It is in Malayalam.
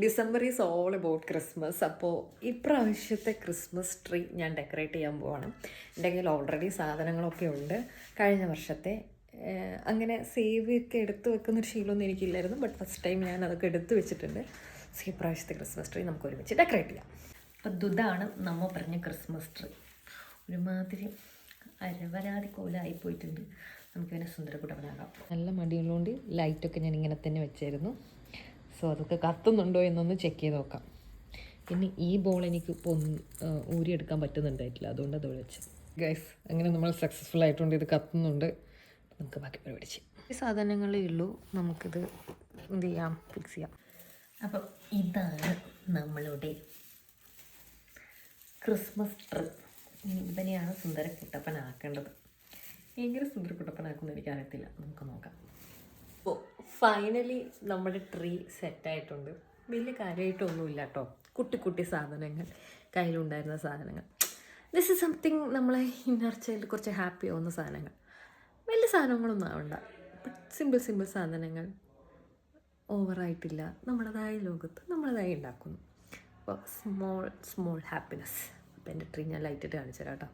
December is all about Christmas. അപ്പോൾ ഇപ്രാവശ്യത്തെ ക്രിസ്മസ് ട്രീ ഞാൻ ഡെക്കറേറ്റ് ചെയ്യാൻ പോവാണ്. എൻ്റെ കയ്യിൽ ഓൾറെഡി സാധനങ്ങളൊക്കെ ഉണ്ട്. കഴിഞ്ഞ വർഷത്തെ അങ്ങനെ സേവ് ഒക്കെ എടുത്ത് വെക്കുന്നൊരു ശീലമൊന്നും എനിക്കില്ലായിരുന്നു. ബട്ട് ഫസ്റ്റ് ടൈം ഞാൻ അതൊക്കെ എടുത്ത് വെച്ചിട്ടുണ്ട്. സോ ഇപ്രാവശ്യത്തെ ക്രിസ്മസ് ട്രീ നമുക്ക് ഒരുമിച്ച് ഡെക്കറേറ്റ് ചെയ്യാം. അപ്പോൾ ഇതാണ് നമ്മ പറഞ്ഞ ക്രിസ്മസ് ട്രീ. ഒരുമാതിരി അരവരാതി കോലമായി പോയിട്ടുണ്ട്. നമുക്കിങ്ങനെ സുന്ദരകുട്ടപ്പനാകാം. നല്ല മടിയുള്ളതുകൊണ്ട് ലൈറ്റൊക്കെ ഞാൻ ഇങ്ങനെ തന്നെ വെച്ചായിരുന്നു. സോ അതൊക്കെ കത്തുന്നുണ്ടോ എന്നൊന്ന് ചെക്ക് ചെയ്ത് നോക്കാം. പിന്നെ ഈ ബോൾ എനിക്ക് ഇപ്പോൾ ഊരിയെടുക്കാൻ പറ്റുന്നുണ്ടായിട്ടില്ല, അതുകൊണ്ട് അത് വെച്ച്. ഗൈസ്, അങ്ങനെ നമ്മൾ സക്സസ്ഫുൾ ആയിട്ടുണ്ട്. ഇത് കത്തുന്നുണ്ട്. നമുക്ക് ബാക്കി പരിപാടി ചെയ്യാം. ഈ സാധനങ്ങളേ ഉള്ളൂ, നമുക്കിത് എന്ത് ചെയ്യാം, ഫിക്സ് ചെയ്യാം. അപ്പം ഇതാണ് നമ്മളുടെ ക്രിസ്മസ് ട്രീ. ഇവനെയാണ് സുന്ദരക്കുട്ടപ്പനാക്കേണ്ടത്. എങ്ങനെ സുന്ദരക്കുട്ടപ്പനാക്കുമെന്ന് എനിക്കറിയത്തില്ല, നമുക്ക് നോക്കാം. അപ്പോൾ ഫൈനലി നമ്മുടെ ട്രീ സെറ്റായിട്ടുണ്ട്. വലിയ കാര്യമായിട്ടൊന്നുമില്ല കേട്ടോ, കുട്ടി കുട്ടി സാധനങ്ങൾ, കയ്യിലുണ്ടായിരുന്ന സാധനങ്ങൾ. ദിസ് ഇസ് സംതിങ് നമ്മളെ ഇന്നർ ചൈൽഡ് കുറച്ച് ഹാപ്പി ആവുന്ന സാധനങ്ങൾ. വലിയ സാധനങ്ങളൊന്നും ആവണ്ട, ബട്ട് സിമ്പിൾ സിമ്പിൾ സാധനങ്ങൾ, ഓവറായിട്ടില്ല. നമ്മുടേതായ ലോകത്ത് നമ്മളതായി ഉണ്ടാക്കുന്നു. അപ്പോൾ സ്മോൾ ഹാപ്പിനെസ്. അപ്പോൾ എൻ്റെ ട്രീ ഞാൻ ലൈറ്റിട്ട് കാണിച്ചു തരാം കേട്ടോ.